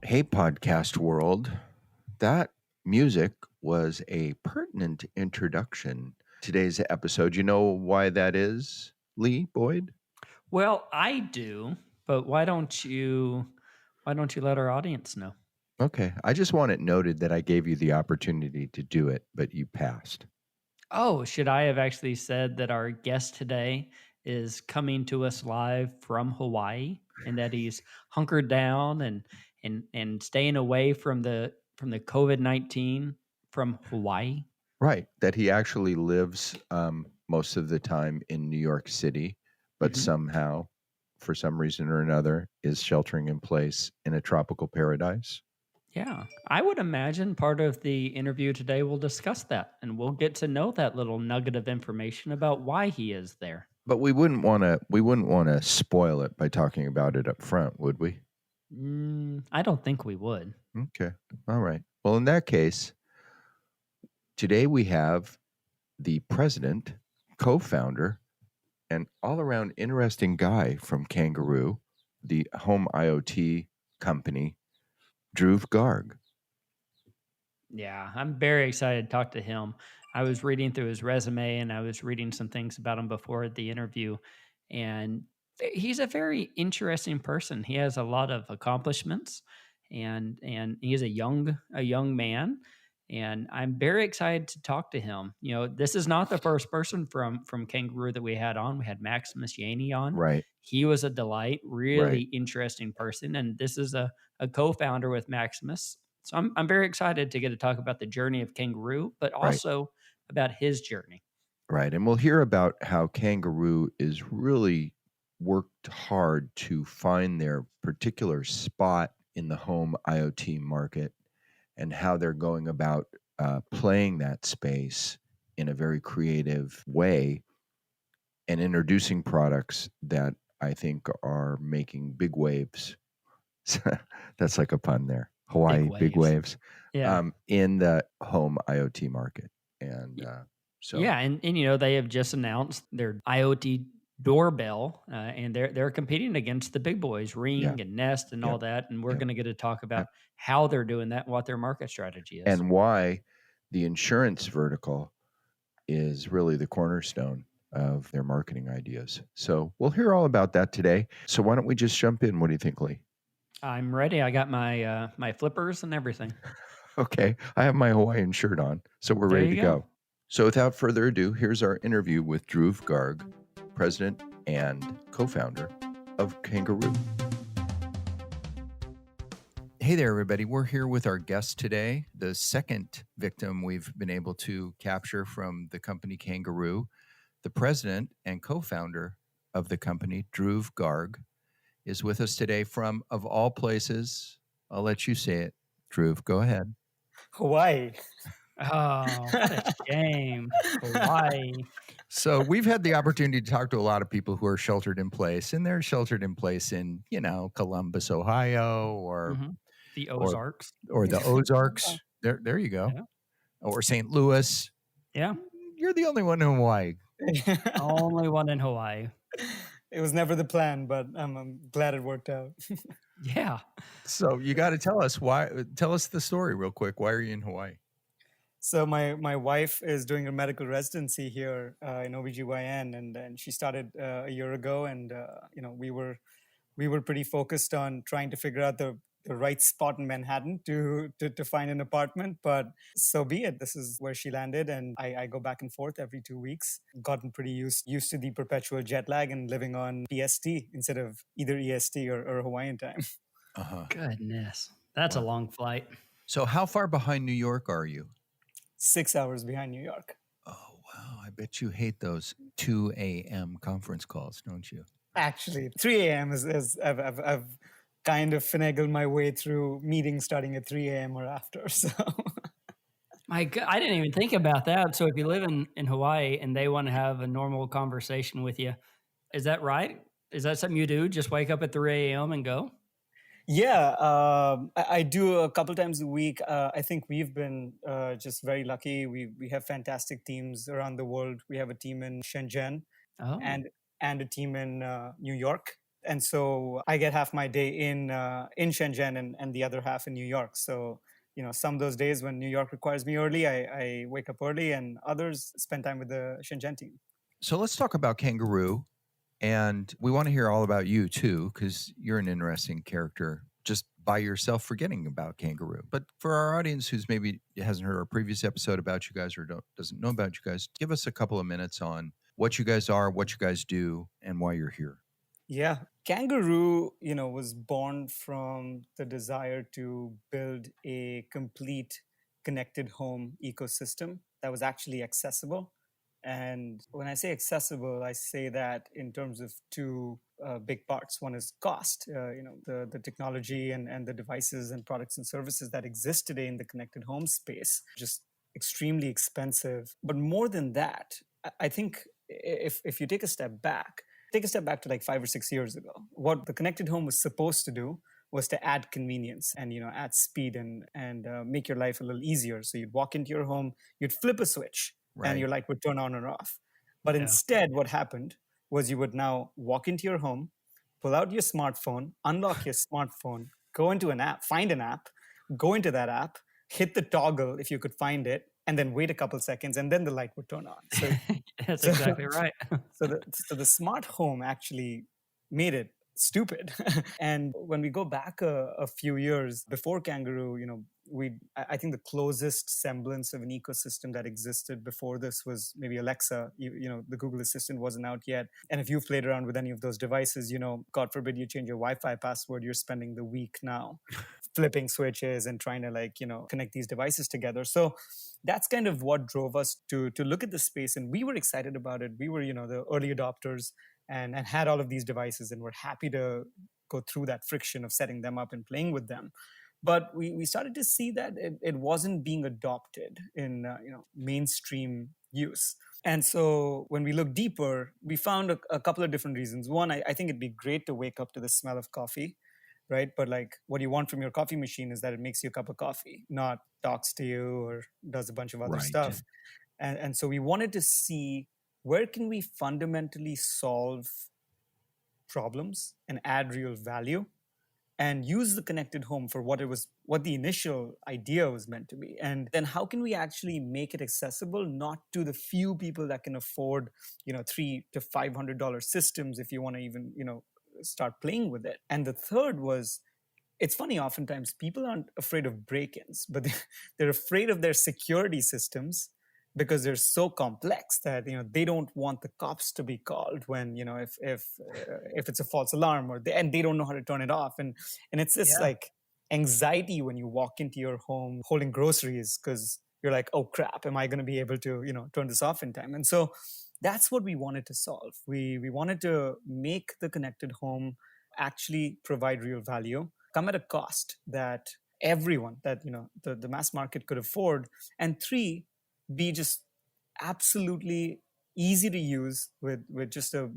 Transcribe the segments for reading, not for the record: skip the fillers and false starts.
Hey, podcast world. That music was a pertinent introduction. Today's episode. You know why that is, Lee Boyd? Well, I do, but why don't you let our audience know? Okay. I just want it noted that I gave you the opportunity to do it, but you passed. Oh, should I have actually said that our guest today is coming to us live from Hawaii and that he's hunkered down and staying away from the COVID-19 from Hawaii? Right. That he actually lives most of the time in New York City, but Mhm. somehow, for some reason or another, is sheltering in place in a tropical paradise. Yeah, I would imagine part of the interview today will discuss that and we'll get to know that little nugget of information about why he is there. But we wouldn't want to spoil it by talking about it up front, would we? I don't think we would. Okay. All right. Well, in that case, today we have the president, co-founder, and all-around interesting guy from Kangaroo, the home IoT company, Dhruv Garg. Yeah, I'm very excited to talk to him. I was reading through his resume and I was reading some things about him before the interview. And he's a very interesting person. He has a lot of accomplishments and he's a young man. And I'm very excited to talk to him. You know, this is not the first person from Kangaroo that we had on. We had Maximus Yaney on. Right. He was a delight, really Right. interesting person. And this is a co-founder with Maximus. So I'm very excited to get to talk about the journey of Kangaroo, but Right. also about his journey. Right. And we'll hear about how Kangaroo is really worked hard to find their particular spot in the home IoT market and how they're going about playing that space in a very creative way and introducing products that I think are making big waves. That's like a pun there. Big Hawaii, big waves. waves Yeah. in the home IoT market. And Y- so, Yeah, and they have just announced their IoT doorbell, and they're competing against the big boys, yeah, Ring and Nest and yep, all that. And we're yep, going to get to talk about yep. how they're doing that and what their market strategy is. And why the insurance vertical is really the cornerstone of their marketing ideas. So we'll hear all about that today. So why don't we just jump in? What do you think, Lee? I'm ready. I got my flippers and everything. Okay, I have my Hawaiian shirt on, so we're There ready you to go. go. So without further ado, here's our interview with Dhruv Garg, president and co-founder of Kangaroo. Hey there, everybody. We're here with our guest today, the second victim we've been able to capture from the company Kangaroo. The president and co-founder of the company, Dhruv Garg, is with us today from, of all places, I'll let you say it. Dhruv, go ahead. Hawaii. Oh, what a shame. Hawaii. So we've had the opportunity to talk to a lot of people who are sheltered in place, and they're sheltered in place in, Columbus, Ohio, or Hmm. The or Ozarks. or the Ozarks. There you go. Yeah. Or St. Louis. Yeah. You're the only one in Hawaii. Only one in Hawaii. It was never the plan, but I'm glad it worked out. Yeah. So you got to tell us why. Tell us the story real quick. Why are you in Hawaii? So my wife is doing a medical residency here in OBGYN, and she started a year ago, and we were pretty focused on trying to figure out the right spot in Manhattan to find an apartment. But so be it. This is where she landed, and I go back and forth every 2 weeks. Gotten pretty used to the perpetual jet lag and living on PST instead of either EST or Hawaiian time. Uh-huh. Goodness. That's a Wow. long flight. So how far behind New York are you? 6 hours behind New York. Oh, wow. I bet you hate those 2 a.m. conference calls, don't you? Actually, 3 a.m. is I've kind of finagled my way through meetings starting at 3 a.m. or after. So My God, I didn't even think about that. So if you live in Hawaii and they want to have a normal conversation with you, is that right? Is that something you do? Just wake up at 3 a.m. and go? yeah, I do a couple times a week. I think we've been just very lucky. We have fantastic teams around the world. We have a team in Shenzhen Oh, and a team in New York. And so I get half my day in Shenzhen and the other half in New York. So, some of those days when New York requires me early, I wake up early, and others spend time with the Shenzhen team. So let's talk about Kangaroo. And we want to hear all about you too, because you're an interesting character just by yourself, forgetting about Kangaroo. But for our audience who's maybe hasn't heard our previous episode about you guys or doesn't know about you guys, give us a couple of minutes on what you guys are, what you guys do, and why you're here. Yeah. Kangaroo, was born from the desire to build a complete connected home ecosystem that was actually accessible. And when I say accessible, I say that in terms of two big parts. One is cost, the technology and the devices and products and services that exist today in the connected home space, just extremely expensive. But more than that, I think if you take a step back to like 5 or 6 years ago, what the connected home was supposed to do was to add convenience and add speed and make your life a little easier. So you'd walk into your home, you'd flip a switch, and your light would turn on or off. But instead, what happened was you would now walk into your home, pull out your smartphone, unlock your smartphone, go into an app, find an app, go into that app, hit the toggle if you could find it, and then wait a couple seconds, and then the light would turn on. So That's exactly right. so the smart home actually made it stupid. And when we go back a few years before Kangaroo, I think the closest semblance of an ecosystem that existed before this was maybe Alexa. The Google Assistant wasn't out yet. And if you've played around with any of those devices, God forbid you change your Wi-Fi password, you're spending the week now flipping switches and trying to connect these devices together. So that's kind of what drove us to look at the space, and we were excited about it. We were the early adopters and had all of these devices, and we're happy to go through that friction of setting them up and playing with them. But we started to see that it wasn't being adopted in mainstream use. And so when we looked deeper, we found a couple of different reasons. One, I think it'd be great to wake up to the smell of coffee, right? But like what you want from your coffee machine is that it makes you a cup of coffee, not talks to you or does a bunch of other stuff. And so we wanted to see, where can we fundamentally solve problems and add real value and use the connected home for what the initial idea was meant to be. And then how can we actually make it accessible, not to the few people that can afford, $300 to $500 systems if you want to even, start playing with it. And the third was, it's funny, oftentimes people aren't afraid of break-ins, but they're afraid of their security systems because they're so complex that they don't want the cops to be called when if it's a false alarm, and they don't know how to turn it off, and it's this like anxiety when you walk into your home holding groceries because you're like, oh crap, am I going to be able to turn this off in time? And so that's what we wanted to solve. We wanted to make the connected home actually provide real value, come at a cost that everyone, that the mass market could afford, and three, be just absolutely easy to use with just a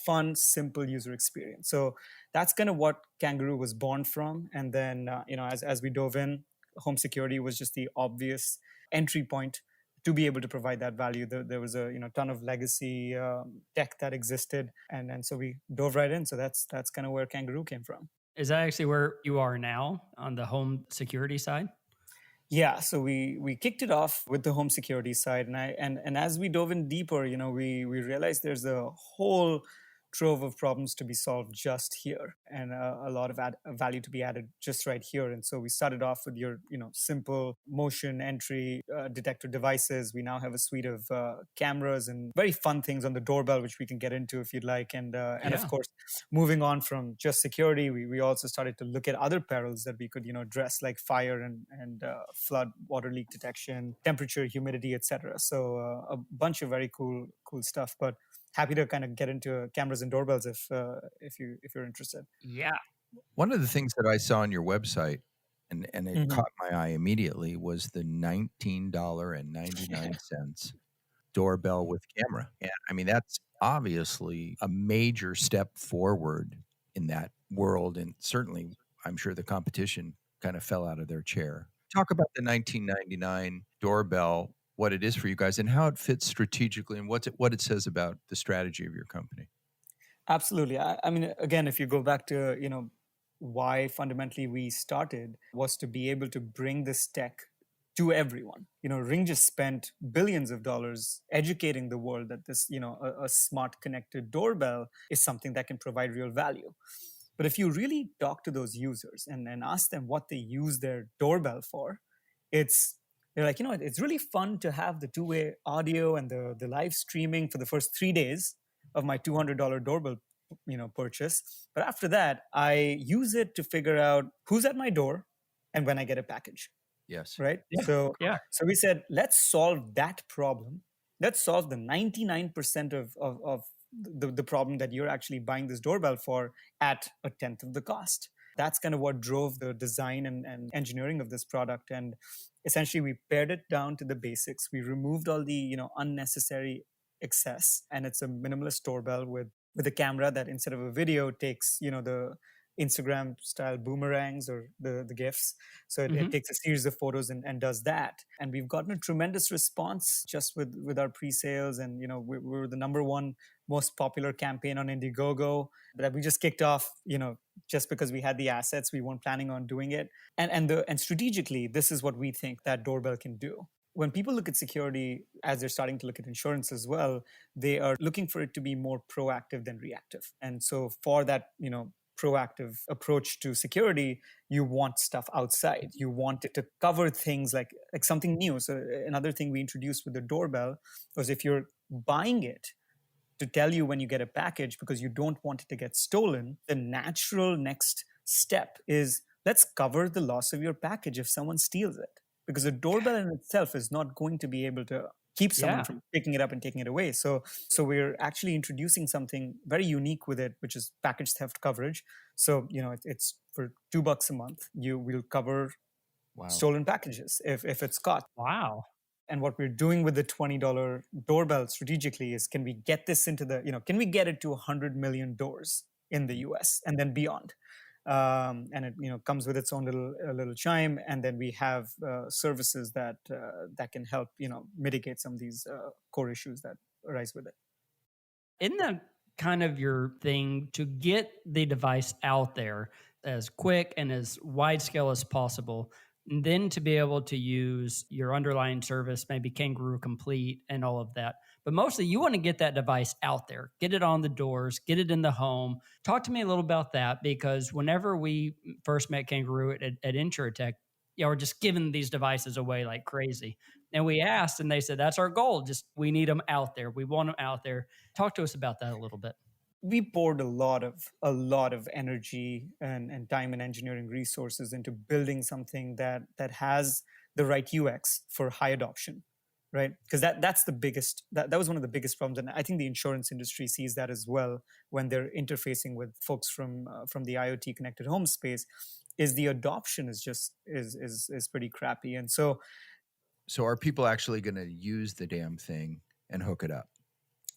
fun, simple user experience. So that's kind of what Kangaroo was born from. And then as we dove in, home security was just the obvious entry point to be able to provide that value. There was a ton of legacy tech that existed, and so we dove right in. So that's kind of where Kangaroo came from. Is that actually where you are now on the home security side? Yeah, so we kicked it off with the home security side, and as we dove in deeper, we realized there's a whole trove of problems to be solved just here, and a lot of value to be added just right here. And so we started off with your simple motion entry detector devices. We now have a suite of cameras and very fun things on the doorbell, which we can get into if you'd like. And of course, moving on from just security, we also started to look at other perils that we could address, like fire and flood, water leak detection, temperature, humidity, etc. So a bunch of very cool stuff. But happy to kind of get into cameras and doorbells if you're interested. Yeah. One of the things that I saw on your website, and it caught my eye immediately, was the $19.99 doorbell with camera. And I mean, that's obviously a major step forward in that world. And certainly, I'm sure the competition kind of fell out of their chair. Talk about the $19.99 doorbell, what it is for you guys, and how it fits strategically, and what it says about the strategy of your company. Absolutely. I mean, again, if you go back to, why fundamentally we started was to be able to bring this tech to everyone. Ring just spent billions of dollars educating the world that this, a smart connected doorbell is something that can provide real value. But if you really talk to those users and ask them what they use their doorbell for, it's they're like, it's really fun to have the two-way audio and the live streaming for the first 3 days of my $200 doorbell, purchase. But after that, I use it to figure out who's at my door and when I get a package. Yes. Right. Yeah. So Yeah. so we said, let's solve that problem. Let's solve the 99% of the problem that you're actually buying this doorbell for at a tenth of the cost. That's kind of what drove the design and engineering of this product. And essentially we pared it down to the basics. We removed all the unnecessary excess, and it's a minimalist doorbell with a camera that, instead of a video, takes the Instagram style boomerangs or the GIFs. So it takes a series of photos and does that. And we've gotten a tremendous response just with our pre-sales. And, we're the number one most popular campaign on Indiegogo that we just kicked off, just because we had the assets. We weren't planning on doing it. And strategically, this is what we think that doorbell can do. When people look at security, as they're starting to look at insurance as well, they are looking for it to be more proactive than reactive. And so for that, proactive approach to security, you want stuff outside. You want it to cover things like something new. So another thing we introduced with the doorbell was, if you're buying it to tell you when you get a package because you don't want it to get stolen, the natural next step is, let's cover the loss of your package if someone steals it. Because the doorbell in itself is not going to be able to keep someone from picking it up and taking it away. So we're actually introducing something very unique with it, which is package theft coverage. So, it's for $2 a month. You will cover stolen packages if it's caught. Wow. And what we're doing with the $20 doorbell strategically is, can we get this into can we get it to 100 million doors in the US and then beyond? And it comes with its own little chime, and then we have services that can help mitigate some of these core issues that arise with it. Isn't that kind of your thing, to get the device out there as quick and as wide scale as possible, and then to be able to use your underlying service, maybe Kangaroo Complete and all of that? But mostly you want to get that device out there, get it on the doors, get it in the home. Talk to me a little about that, because whenever we first met Kangaroo at InsureTech, we're just giving these devices away like crazy. And we asked, and they said, that's our goal. Just, we need them out there. We want them out there. Talk to us about that a little bit. We poured a lot of energy and time and engineering resources into building something that has the right UX for high adoption, right? Because that's the biggest, that was one of the biggest problems. And I think the insurance industry sees that as well when they're interfacing with folks from the IoT connected home space, is the adoption is just is pretty crappy. And so are people actually going to use the damn thing and hook it up?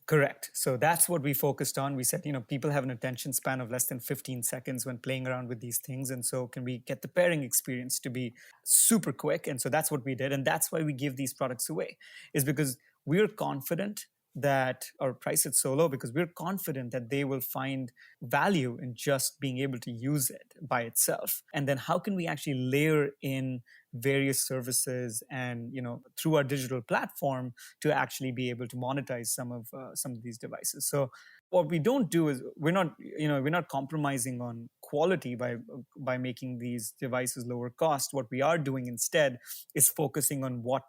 Correct. So that's what we focused on. We said, people have an attention span of less than 15 seconds when playing around with these things. And so can we get the pairing experience to be super quick? And so that's what we did. And that's why we give these products away, is because we're confident that, or price it so low, because we're confident that they will find value in just being able to use it by itself. And then how can we actually layer in various services and through our digital platform to actually be able to monetize some of these devices? So what we don't do is, we're not compromising on quality by making these devices lower cost. What we are doing instead is focusing on what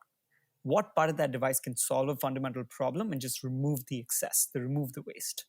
part of that device can solve a fundamental problem and just remove the excess, remove the waste.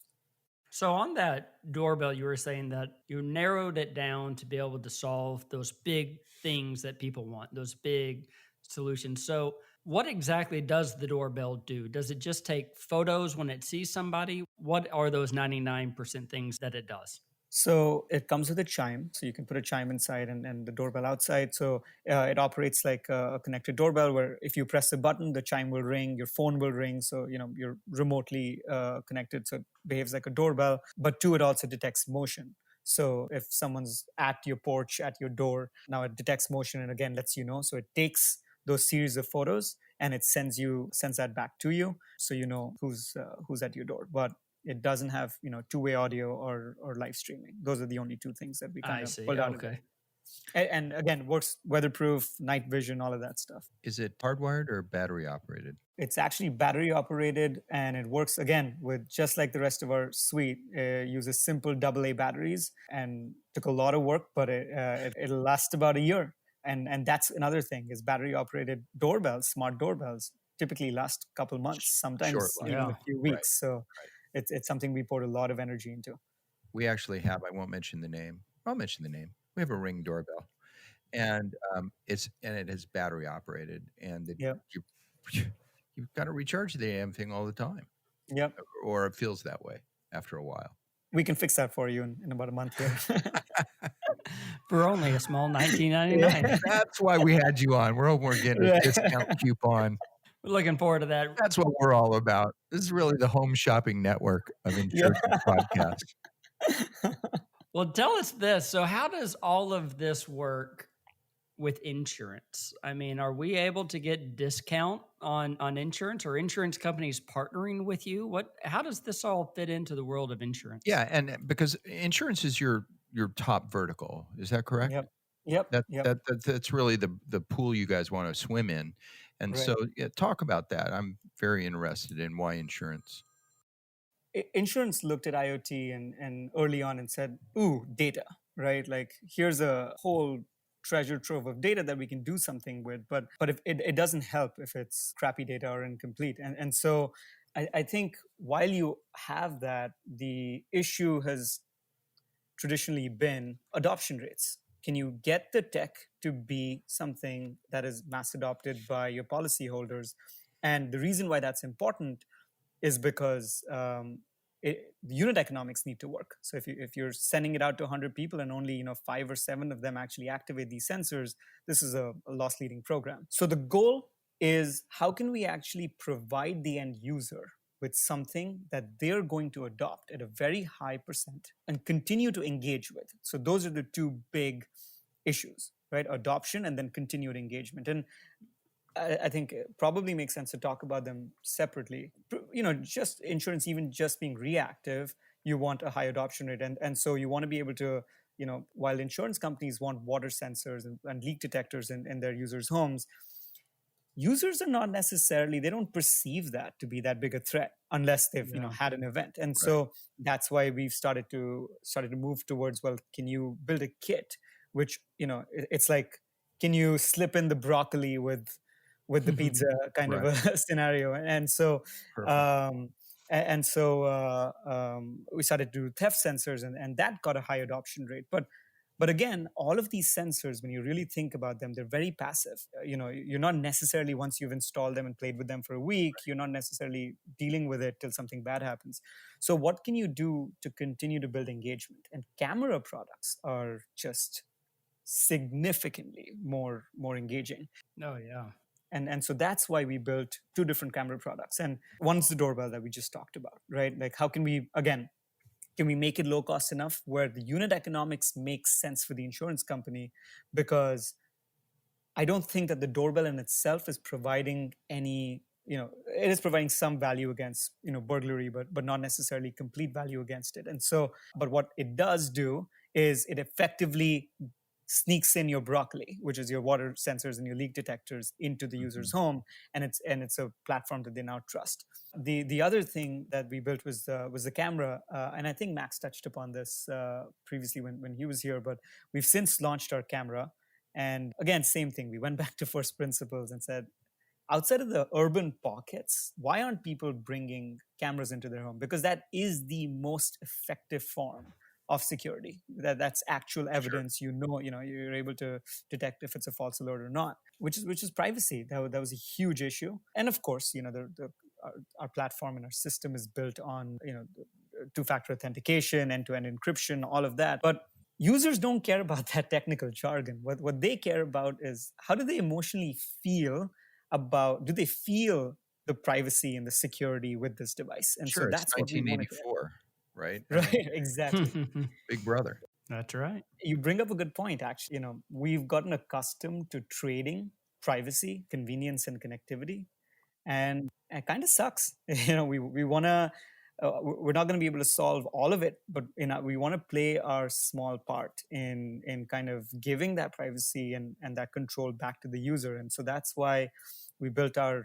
So on that doorbell, you were saying that you narrowed it down to be able to solve those big things that people want, those big solutions. So what exactly does the doorbell do? Does it just take photos when it sees somebody? What are those 99% things that it does? So it comes with a chime. So you can put a chime inside and the doorbell outside. So it operates like a connected doorbell, where if you press a button, the chime will ring, your phone will ring. So, you're remotely connected. So it behaves like a doorbell. But two, it also detects motion. So if someone's at your porch, at your door, now it detects motion and again lets you know. So it takes those series of photos and it sends that back to you, so you know who's at your door. But It doesn't have, two-way audio or live streaming. Those are the only two things that we kind I of see. pulled out of it. Okay. And again, works weatherproof, night vision, all of that stuff. Is it hardwired or battery operated? It's actually battery operated, and it works again with just like the rest of our suite. It uses simple AA batteries, and took a lot of work, but it'll last about a year. And that's another thing is battery operated doorbells, smart doorbells, typically last a couple months, sometimes Short life. even Yeah. a few weeks. So it's something we poured a lot of energy into. We actually have, I won't mention the name. I'll mention the name. We have a Ring doorbell, and it is battery operated, and Yep. you've got to recharge the damn thing all the time, Yep. or it feels that way after a while. We can fix that for you in about a month here. For only a small $19.99. That's why we had you on. We're hoping we're getting a discount coupon. We're looking forward to that. That's what we're all about. This is really the home shopping network of InsureTech podcasts. Well, tell us this. So how does all of this work with insurance? I mean, are we able to get discount on insurance, or insurance companies partnering with you? How does this all fit into the world of insurance? Yeah, and because insurance is your top vertical, is that correct? Yep. That's really the pool you guys want to swim in, and Right. so talk about that. I'm very interested in why insurance. Insurance looked at IoT and early on and said, ooh, data, right? Like here's a whole treasure trove of data that we can do something with, but if it doesn't help if it's crappy data or incomplete. And so I think while you have that, the issue has traditionally been adoption rates. Can you get the tech to be something that is mass adopted by your policyholders? And the reason why that's important is because the unit economics need to work. So if you're sending it out to 100 people and only 5 or 7 of them actually activate these sensors, this is a loss leading program. So the goal is, how can we actually provide the end user with something that they're going to adopt at a very high percent and continue to engage with? So those are the two big issues, right? Adoption and then continued engagement. And I think it probably makes sense to talk about them separately. Just insurance, even just being reactive, you want a high adoption rate. And so you want to be able to, while insurance companies want water sensors and leak detectors in their users' homes, users are not necessarily, they don't perceive that to be that big a threat unless they've had an event. And so that's why we've started to move towards, well, can you build a kit which it's like, can you slip in the broccoli with the pizza kind of a scenario? And so we started to do theft sensors, and that got a high adoption rate. But again, all of these sensors, when you really think about them, they're very passive. You're not necessarily, once you've installed them and played with them for a week, you're not necessarily dealing with it till something bad happens. So what can you do to continue to build engagement? And camera products are just significantly more engaging. Oh, yeah. And so that's why we built 2 different camera products. And one's the doorbell that we just talked about, right? Like, how can we, again, can we make it low cost enough where the unit economics makes sense for the insurance company? Because I don't think that the doorbell in itself is providing any, it is providing some value against, burglary, but not necessarily complete value against it. And so, but what it does do is it effectively sneaks in your broccoli, which is your water sensors and your leak detectors, into the user's home, and it's a platform that they now trust. The other thing that we built was the camera, and I think Max touched upon this previously when he was here. But we've since launched our camera, and again, same thing. We went back to first principles and said, outside of the urban pockets, why aren't people bringing cameras into their home? Because that is the most effective form of security. That's actual evidence. You're able to detect if it's a false alert or not, which is privacy. That was a huge issue. And of course, our platform and our system is built on two-factor authentication, end-to-end encryption, all of that. But users don't care about that technical jargon. What they care about is, how do they emotionally feel about, do they feel the privacy and the security with this device? And sure, so that's it's 1984. Right? Exactly. Big brother. That's right. You bring up a good point, actually. We've gotten accustomed to trading privacy, convenience, and connectivity. And it kind of sucks. We want to we're not going to be able to solve all of it, but we want to play our small part in kind of giving that privacy and that control back to the user. And so that's why we built our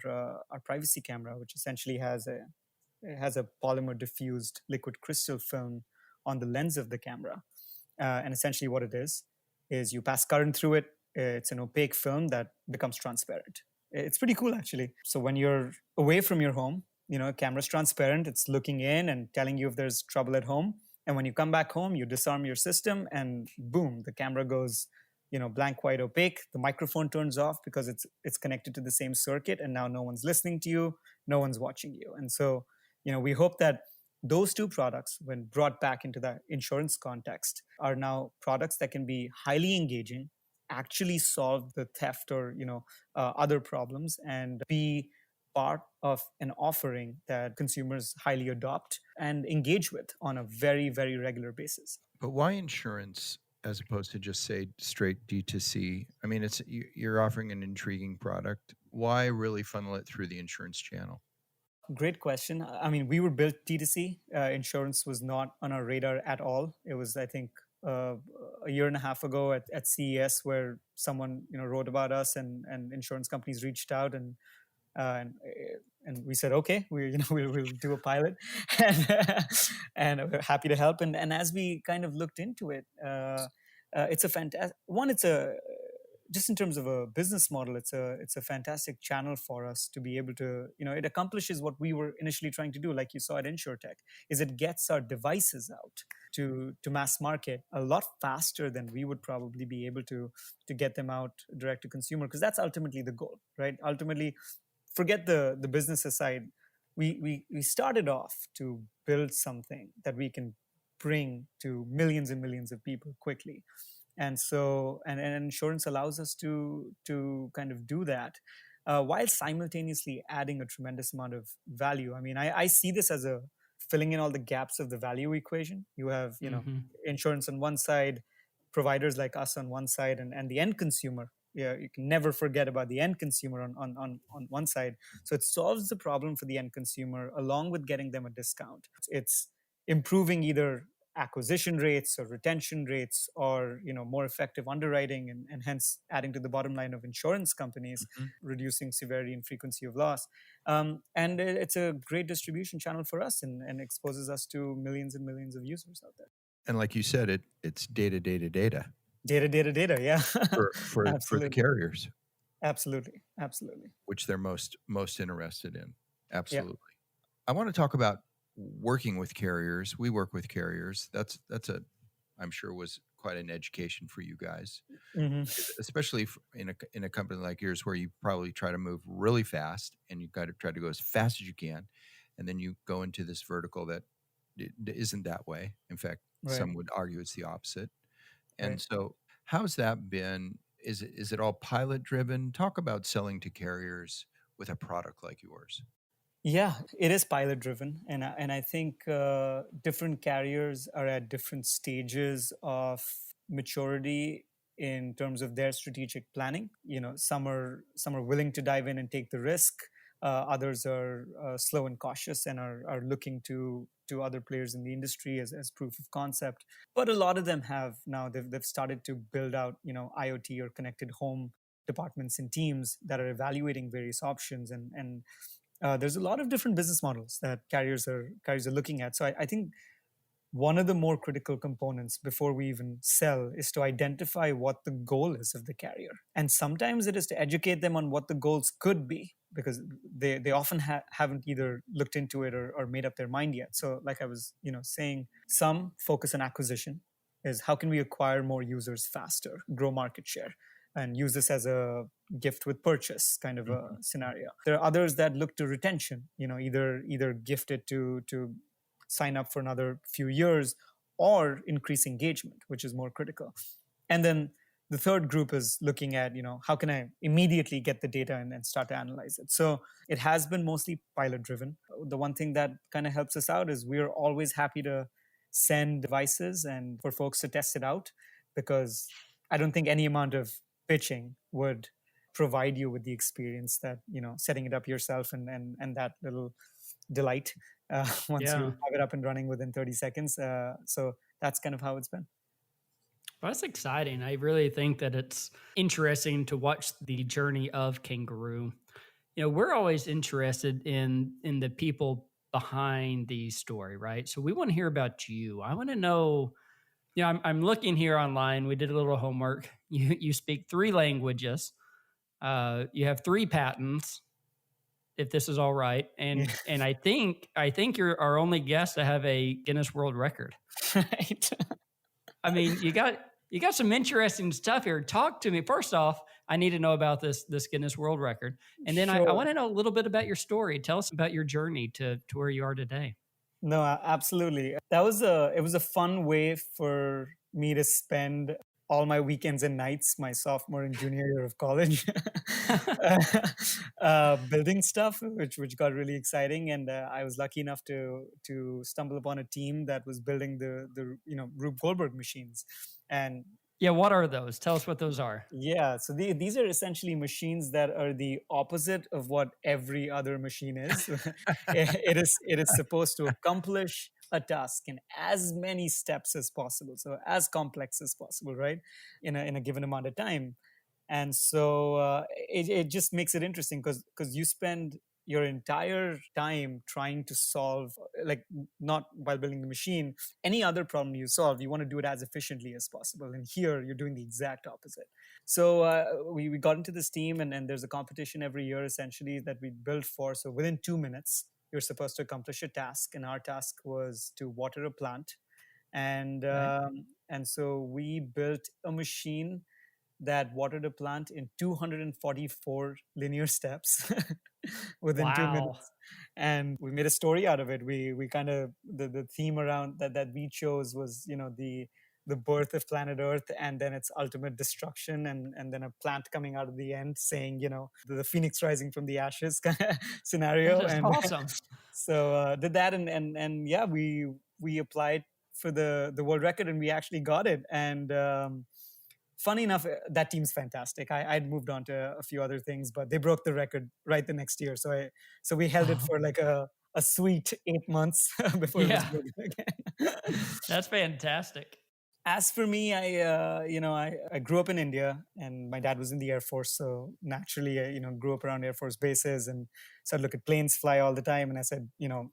privacy camera, which essentially has a polymer diffused liquid crystal film on the lens of the camera. And essentially what it is you pass current through it. It's an opaque film that becomes transparent. It's pretty cool, actually. So when you're away from your home, camera's transparent. It's looking in and telling you if there's trouble at home. And when you come back home, you disarm your system and boom, the camera goes, blank, white, opaque. The microphone turns off because it's connected to the same circuit. And now no one's listening to you. No one's watching you. And so, we hope that those two products, when brought back into the insurance context, are now products that can be highly engaging, actually solve the theft or other problems, and be part of an offering that consumers highly adopt and engage with on a very, very regular basis. But why insurance as opposed to just say straight D2C? I mean, you're offering an intriguing product. Why really funnel it through the insurance channel? Great question. I mean, we were built D2C. Insurance was not on our radar at all. It was, I think, a year and a half ago at CES where someone wrote about us, and insurance companies reached out, and we said, okay, we'll do a pilot, and we're happy to help. And as we kind of looked into it, it's a fantastic one. It's just in terms of a business model, it's a fantastic channel for us to be able to, it accomplishes what we were initially trying to do, like you saw at InsureTech, is it gets our devices out to mass market a lot faster than we would probably be able to get them out direct to consumer, because that's ultimately the goal, right? Ultimately, forget the business aside, we started off to build something that we can bring to millions and millions of people quickly. And so, and insurance allows us to kind of do that while simultaneously adding a tremendous amount of value. I mean, I see this as a filling in all the gaps of the value equation. You have, insurance on one side, providers like us on one side, and the end consumer. Yeah, you can never forget about the end consumer on one side. So it solves the problem for the end consumer along with getting them a discount. It's improving either acquisition rates or retention rates, or more effective underwriting, and hence adding to the bottom line of insurance companies, reducing severity and frequency of loss. And it's a great distribution channel for us, and exposes us to millions and millions of users out there. And like you said, it's data. Data, yeah. for the carriers. Absolutely. Which they're most interested in. Absolutely. Yeah. I want to talk about working with carriers. We work with carriers. That's I'm sure was quite an education for you guys, especially in a company like yours where you probably try to move really fast and you've got to try to go as fast as you can, and then you go into this vertical that isn't that way. In fact, some would argue it's the opposite. And so, how's that been? Is it all pilot driven? Talk about selling to carriers with a product like yours. Yeah, it is pilot driven, and I think different carriers are at different stages of maturity in terms of their strategic planning. Some are willing to dive in and take the risk. Others are slow and cautious and are looking to other players in the industry as proof of concept. But a lot of them have now they've started to build out IoT or connected home departments and teams that are evaluating various options, and there's a lot of different business models that carriers are looking at. So I think one of the more critical components before we even sell is to identify what the goal is of the carrier. And sometimes it is to educate them on what the goals could be, because they often haven't either looked into it or made up their mind yet. So like I was saying, some focus on acquisition, is how can we acquire more users faster, grow market share, and use this as a gift with purchase kind of a scenario. There are others that look to retention, either gift it to sign up for another few years, or increase engagement, which is more critical. And then the third group is looking at, how can I immediately get the data and start to analyze it? So it has been mostly pilot driven. The one thing that kind of helps us out is we're always happy to send devices and for folks to test it out, because I don't think any amount of pitching would provide you with the experience that setting it up yourself and that little delight once you Yeah. have it up and running within 30 seconds. So that's kind of how it's been. Well, that's exciting. I really think that it's interesting to watch the journey of Kangaroo. We're always interested in the people behind the story, right? So we want to hear about you. I want to know. I'm looking here online. We did a little homework. You speak 3 languages. You have 3 patents, if this is all right. Yeah. And I think you're our only guest to have a Guinness World Record. Right. I mean, you got some interesting stuff here. Talk to me. First off, I need to know about this Guinness World Record, and then I Sure. want to know a little bit about your story. Tell us about your journey to where you are today. No, absolutely. It was a fun way for me to spend all my weekends and nights, my sophomore and junior year of college, building stuff, which got really exciting. And I was lucky enough to stumble upon a team that was building the Rube Goldberg machines, and Yeah, what are those? Tell us what those are. yeah, so these are essentially machines that are the opposite of what every other machine is. It is supposed to accomplish a task in as many steps as possible, so as complex as possible, right? In a given amount of time. And so it just makes it interesting because you spend your entire time trying to solve, like, not while building the machine, any other problem you solve, you want to do it as efficiently as possible, and here you're doing the exact opposite. So we got into this team, and there's a competition every year essentially that we build for. So within 2 minutes you're supposed to accomplish a task, and our task was to water a plant. and Okay. and so we built a machine that watered a plant in 244 linear steps within two Wow. minutes. And we made a story out of it. We kind of, the theme around that we chose was, the birth of planet Earth, and then its ultimate destruction, and then a plant coming out of the end saying, the phoenix rising from the ashes kind of That scenario. is And awesome. so did that, and yeah, we applied for the world record, and we actually got it. And funny enough, that team's fantastic. I'd moved on to a few other things, but they broke the record right the next year. So we held it for like a sweet 8 months before it was Yeah, broken again. that's fantastic. As for me, I grew up in India, and my dad was in the Air Force, so naturally, I grew up around Air Force bases, and so I'd look at planes fly all the time, and I said,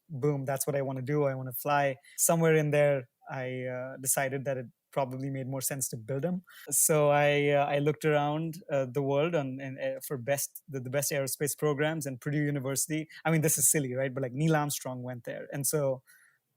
boom, that's what I want to do. I want to fly. Somewhere in there, I decided that it probably made more sense to build them. So I looked around the world for the best aerospace programs, and Purdue University. I mean, this is silly, right? But like Neil Armstrong went there, and so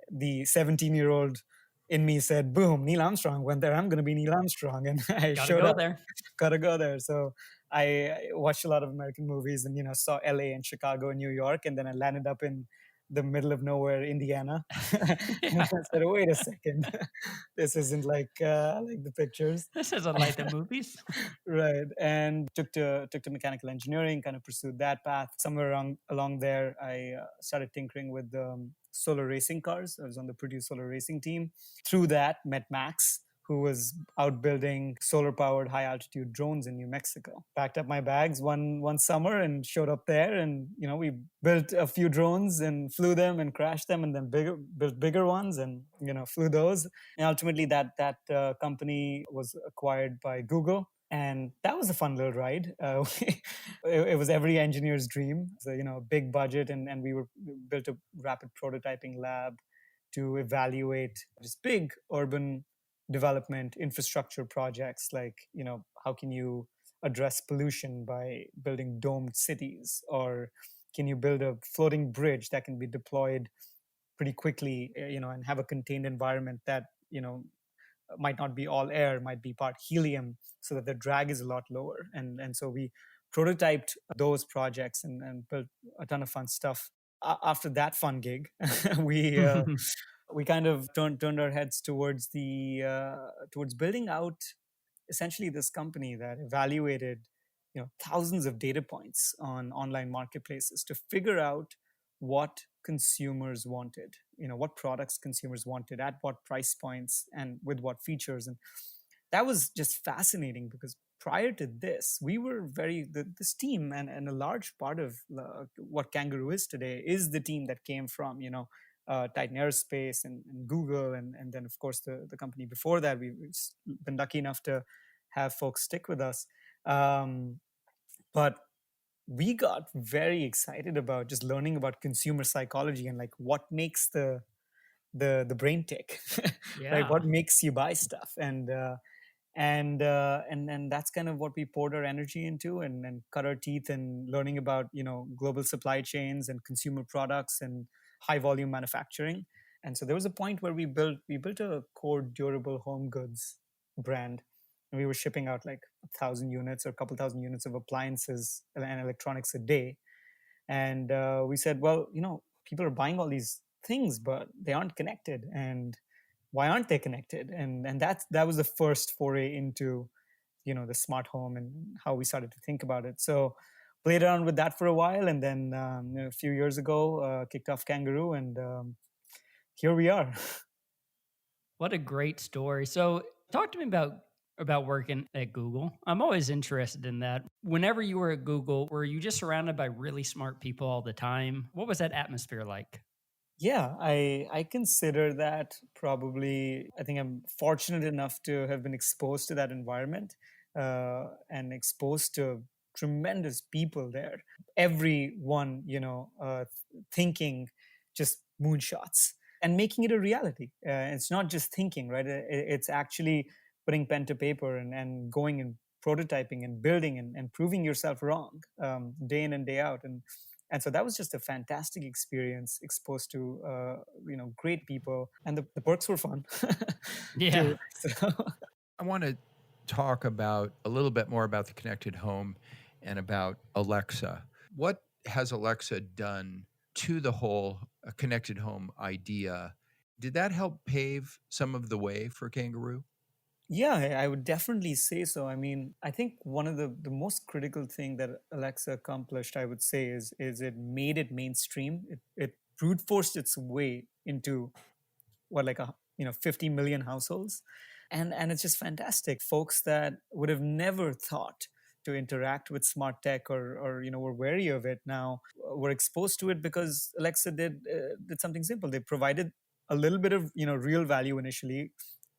the 17-year-old in me said, boom, Neil Armstrong went there. I'm going to be Neil Armstrong. And I Gotta showed go up, there. got to go there. So I watched a lot of American movies, and, saw LA and Chicago and New York. And then I landed up in the middle of nowhere, Indiana. And I Yeah. said, wait a second. This isn't like the pictures. This isn't like the movies. Right. And took to mechanical engineering, kind of pursued that path. Somewhere along there, I started tinkering with solar racing cars. I was on the Purdue solar racing team. Through that, met Max, who was out building solar-powered high-altitude drones in New Mexico. Packed up my bags one summer and showed up there, and we built a few drones and flew them and crashed them, and then built bigger ones and flew those. And ultimately, that company was acquired by Google. And that was a fun little ride. It was every engineer's dream. So, big budget, and we built a rapid prototyping lab to evaluate just big urban development infrastructure projects, like, how can you address pollution by building domed cities, or can you build a floating bridge that can be deployed pretty quickly, and have a contained environment that might not be all air, might be part helium, so that the drag is a lot lower. And so we prototyped those projects and built a ton of fun stuff. After that fun gig, we kind of turned our heads towards towards building out essentially this company that evaluated thousands of data points on online marketplaces to figure out what consumers wanted, what products consumers wanted, at what price points, and with what features. And that was just fascinating, because prior to this, we were this team, and a large part of what Kangaroo is today is the team that came from Titan Aerospace and Google, and then of course the company before that. We've been lucky enough to have folks stick with us. But we got very excited about just learning about consumer psychology and like what makes the brain tick, right? Yeah. What makes you buy stuff, and that's kind of what we poured our energy into, and cut our teeth in learning about global supply chains and consumer products and high volume manufacturing. And so there was a point where we built a core durable home goods brand, and we were shipping out like 1,000 units or a couple thousand units of appliances and electronics a day. And we said, well, people are buying all these things, but they aren't connected. And why aren't they connected? And that was the first foray into the smart home and how we started to think about it. So played around with that for a while, and then a few years ago kicked off Kangaroo, and here we are. What a great story. So talk to me about working at Google. I'm always interested in that. Whenever you were at Google, were you just surrounded by really smart people all the time? What was that atmosphere like? Yeah, I consider that probably. I think I'm fortunate enough to have been exposed to that environment, and exposed to tremendous people there. Everyone, thinking just moonshots and making it a reality. It's not just thinking, right? It's actually putting pen to paper and going and prototyping and building and proving yourself wrong, day in and day out. And so that was just a fantastic experience, exposed to great people, and the perks were fun. Yeah. too. So, I want to talk about a little bit more about the connected home and about Alexa. What has Alexa done to the whole connected home idea? Did that help pave some of the way for Kangaroo? yeah, I would definitely say so. I mean, I think one of the most critical thing that Alexa accomplished, I would say, is it made it mainstream. It brute forced its way into what, like 50 million households, and it's just fantastic. Folks that would have never thought to interact with smart tech, or were wary of it, now were exposed to it because Alexa did something simple. They provided a little bit of real value initially.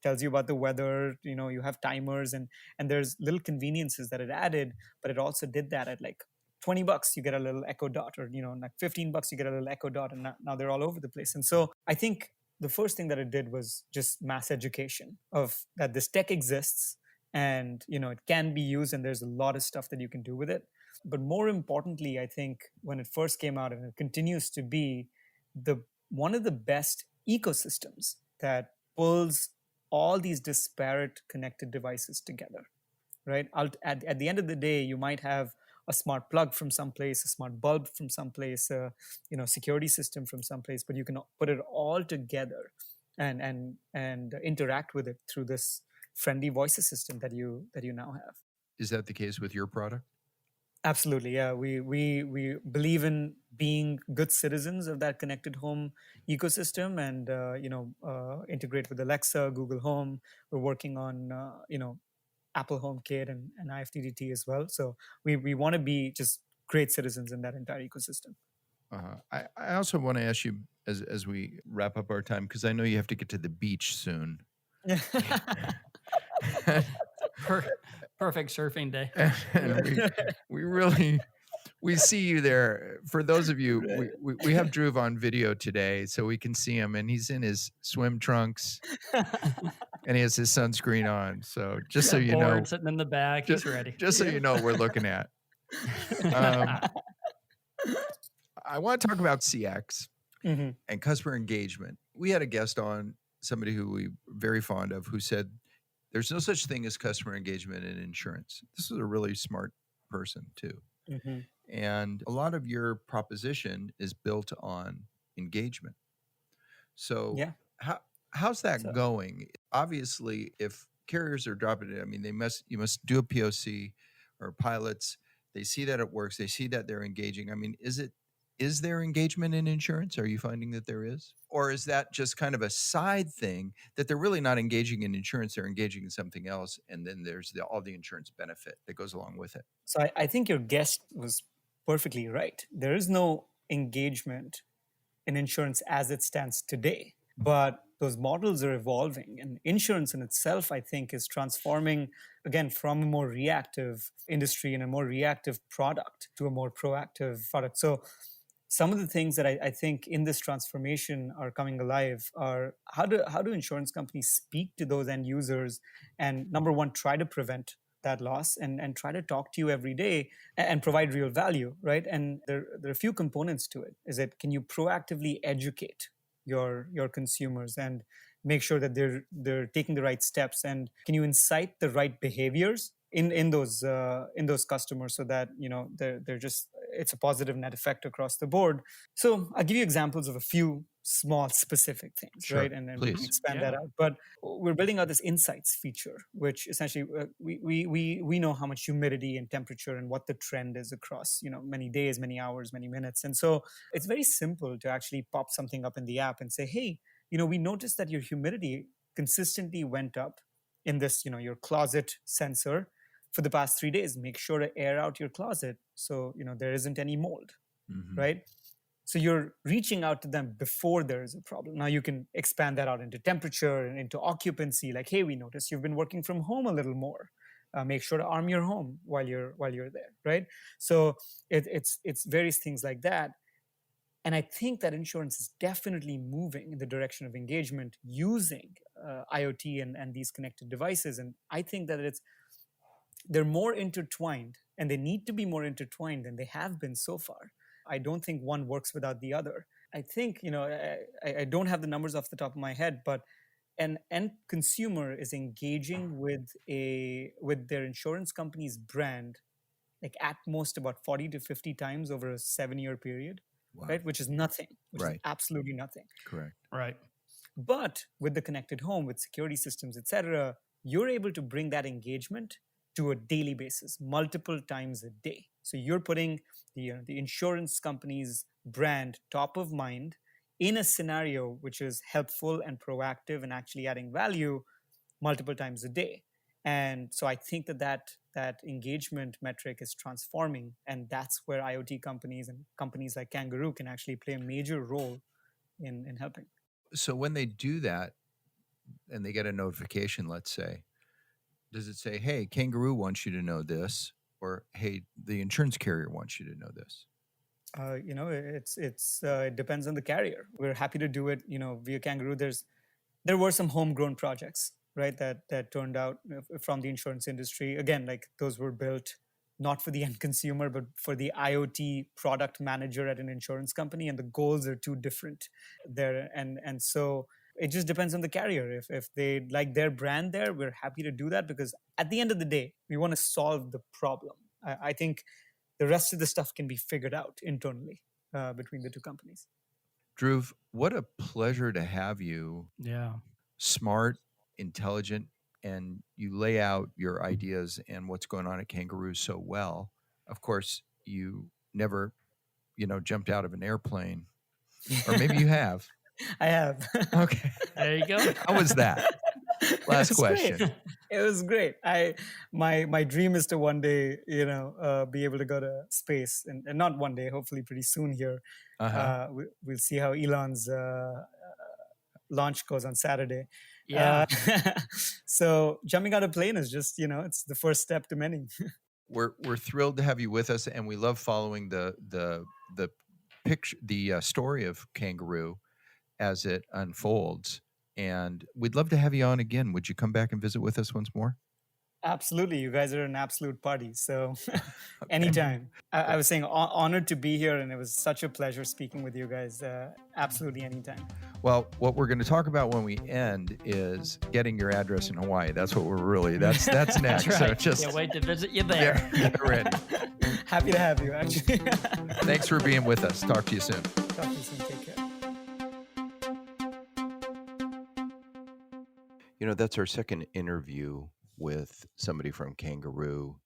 Tells you about the weather. You have timers, and there's little conveniences that it added, but it also did that at like $20 you get a little Echo Dot, or like $15 you get a little Echo Dot, and now they're all over the place. And so I think the first thing that it did was just mass education of that this tech exists, and it can be used, and there's a lot of stuff that you can do with it. But more importantly, I think when it first came out, and it continues to be the one of the best ecosystems that pulls all these disparate connected devices together, right? At the end of the day, you might have a smart plug from someplace, a smart bulb from someplace, a security system from someplace, but you can put it all together and interact with it through this friendly voice assistant that you now have. Is that the case with your product? Absolutely, yeah. We believe in being good citizens of that connected home ecosystem, and integrate with Alexa, Google Home. We're working on Apple HomeKit and IFTTT as well. So we want to be just great citizens in that entire ecosystem. I also want to ask you as we wrap up our time, because I know you have to get to the beach soon. Perfect surfing day. And we see you there. For those of you, we have Dhruv on video today, so we can see him, and he's in his swim trunks and he has his sunscreen on. So just so you know, sitting in the back, he's ready. Just so you know what we're looking at. I want to talk about CX and customer engagement. We had a guest on, somebody who we're very fond of, who said there's no such thing as customer engagement in insurance. This is a really smart person too. And a lot of your proposition is built on engagement. So how's that going? Obviously, if carriers are dropping it, I mean, you must do a POC or pilots. They see that it works. They see that they're engaging. I mean, is there engagement in insurance? Are you finding that there is? Or is that just kind of a side thing that they're really not engaging in insurance, they're engaging in something else, and then there's all the insurance benefit that goes along with it? So I think your guest was perfectly right. There is no engagement in insurance as it stands today. But those models are evolving, and insurance in itself, I think, is transforming again from a more reactive industry and a more reactive product to a more proactive product. So some of the things that I think in this transformation are coming alive are how do insurance companies speak to those end users and, number one, try to prevent that loss and try to talk to you every day and provide real value, right? And there are a few components to it. Is it, can you proactively educate your consumers and make sure that they're taking the right steps, and can you incite the right behaviors in those customers so that they're just, it's a positive net effect across the board. So I'll give you examples of a few small specific things, Sure, right? And then we can please. expand that out. But we're building out this insights feature, which essentially we know how much humidity and temperature and what the trend is across many days, many hours, many minutes. And so it's very simple to actually pop something up in the app and say, hey, we noticed that your humidity consistently went up in this your closet sensor for the past 3 days. Make sure to air out your closet so there isn't any mold, right? So you're reaching out to them before there is a problem. Now you can expand that out into temperature and into occupancy. Like, hey, we noticed you've been working from home a little more. Make sure to arm your home while you're there, right? So it's various things like that. And I think that insurance is definitely moving in the direction of engagement using IoT and these connected devices. And I think that they're more intertwined, and they need to be more intertwined than they have been so far. I don't think one works without the other. I think, I don't have the numbers off the top of my head, but an end consumer is engaging with their insurance company's brand, like at most about 40 to 50 times over a 7-year period, Wow. right? Which is nothing, which Right. is absolutely nothing. Correct. Right. But with the connected home, with security systems, etc., you're able to bring that engagement to a daily basis, multiple times a day. So you're putting the insurance company's brand top of mind in a scenario which is helpful and proactive and actually adding value multiple times a day. And so I think that engagement metric is transforming, and that's where IoT companies and companies like Kangaroo can actually play a major role in helping. So when they do that and they get a notification, let's say, does it say, hey, Kangaroo wants you to know this, or hey, the insurance carrier wants you to know this? It depends on the carrier. We're happy to do it via Kangaroo. There were some homegrown projects, right, that turned out from the insurance industry. Again, like those were built not for the end consumer, but for the IoT product manager at an insurance company, and the goals are too different there. And so it just depends on the carrier. If they like their brand there, we're happy to do that, because at the end of the day, we want to solve the problem. I think the rest of the stuff can be figured out internally between the two companies. Dhruv, what a pleasure to have you. Yeah. Smart, intelligent, and you lay out your ideas and what's going on at Kangaroo so well. Of course, you never, jumped out of an airplane, or maybe you have. I have. Okay. There you go. How was that? Last question. Great. It was great. My dream is to one day, be able to go to space, and not one day, hopefully pretty soon here. We'll see how Elon's launch goes on Saturday. Yeah. So jumping out of a plane is just, it's the first step to many. We're thrilled to have you with us, and we love following the picture, the story of Kangaroo as it unfolds. And we'd love to have you on again. Would you come back and visit with us once more? Absolutely. You guys are an absolute party. So anytime. I was saying honored to be here, and it was such a pleasure speaking with you guys. Absolutely anytime. Well, what we're going to talk about when we end is getting your address in Hawaii. That's what we're really, that's next. That's right. So just Can't wait to visit you there. get ready. Happy to have you, actually. Thanks for being with us. Talk to you soon. Talk to you soon. Take care. That's our second interview with somebody from Kangaroo,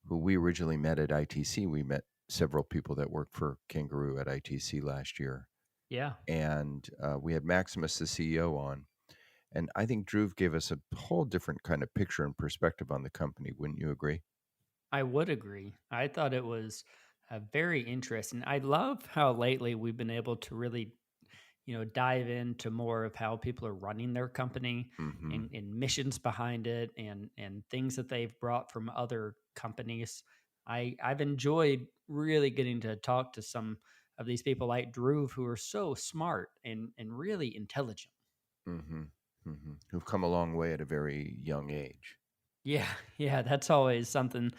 who we originally met at ITC. We met several people that worked for Kangaroo at ITC last year. Yeah. And we had Maximus, the CEO, on. And I think Dhruv gave us a whole different kind of picture and perspective on the company. Wouldn't you agree? I would agree. I thought it was very interesting. I love how lately we've been able to really dive into more of how people are running their company Mm-hmm. and missions behind it and things that they've brought from other companies. I've enjoyed really getting to talk to some of these people like Dhruv who are so smart and really intelligent. Mm-hmm. Mm-hmm. Who've come a long way at a very young age. Yeah, yeah, that's always something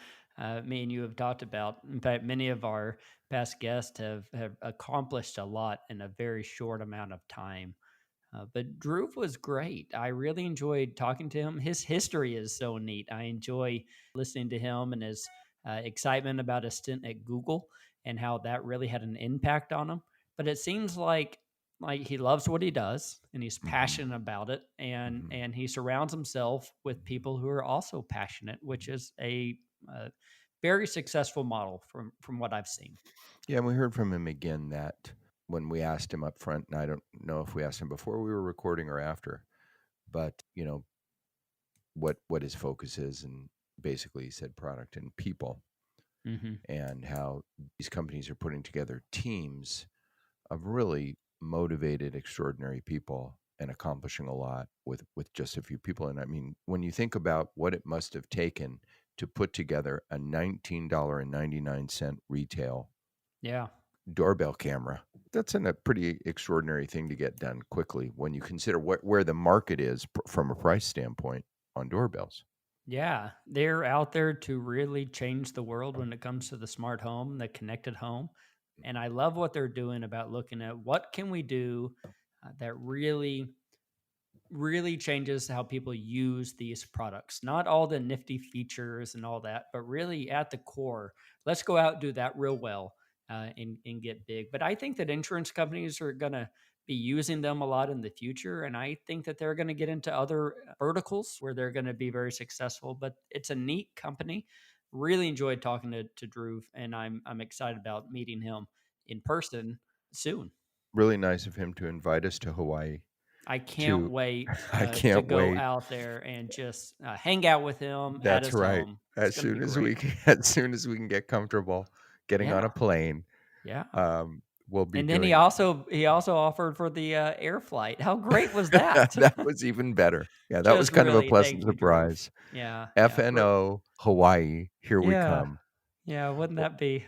me and you have talked about. In fact, many of our past guests have accomplished a lot in a very short amount of time. But Dhruv was great. I really enjoyed talking to him. His history is so neat. I enjoy listening to him and his excitement about his stint at Google and how that really had an impact on him. But it seems like he loves what he does and he's Mm-hmm. passionate about it, and Mm-hmm. and he surrounds himself with people who are also passionate, which is a very successful model from what I've seen. Yeah, and we heard from him again that when we asked him up front, and I don't know if we asked him before we were recording or after, but what his focus is, and basically he said product and people, Hmm. and how these companies are putting together teams of really motivated, extraordinary people and accomplishing a lot with just a few people. And I mean, when you think about what it must have taken to put together a $19.99 retail Yeah. doorbell camera, that's a pretty extraordinary thing to get done quickly when you consider where the market is from a price standpoint on doorbells. Yeah, they're out there to really change the world when it comes to the smart home, the connected home. And I love what they're doing about looking at what can we do that really changes how people use these products. Not all the nifty features and all that, but really at the core, let's go out and do that real well and get big. But I think that insurance companies are going to be using them a lot in the future. And I think that they're going to get into other verticals where they're going to be very successful. But it's a neat company. Really enjoyed talking to Dhruv, and I'm excited about meeting him in person soon. Really nice of him to invite us to Hawaii. I can't To wait I to can't go wait. out there and just hang out with him at That's his right. home. It's going to be As soon as we can get comfortable getting on yeah, a plane, yeah. we'll be And then he doing also offered for the air flight. How great was that? that was even better. Yeah, that was Just kind of a really pleasant thank you, Dhruv. surprise. Yeah, yeah, FNO Hawaii, here we yeah, come. yeah. Wouldn't Well, that be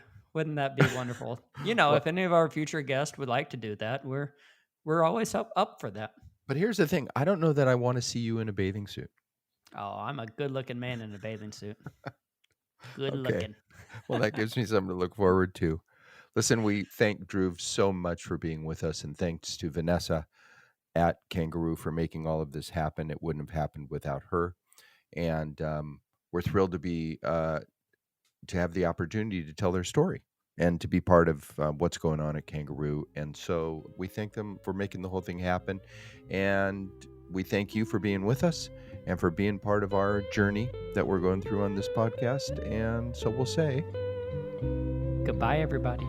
wonderful? well, If any of our future guests would like to do that, we're always up for that. but here's the thing. I don't know that I want to see you in a bathing suit. Oh, I'm a good-looking man in a bathing suit. Good Okay. looking. Well, that gives me something to look forward to. Listen, we thank Dhruv so much for being with us, and thanks to Vanessa at Kangaroo for making all of this happen. It wouldn't have happened without her. And we're thrilled to have the opportunity to tell their story and to be part of what's going on at Kangaroo. And so we thank them for making the whole thing happen. And we thank you for being with us and for being part of our journey that we're going through on this podcast. And so we'll say Goodbye, everybody.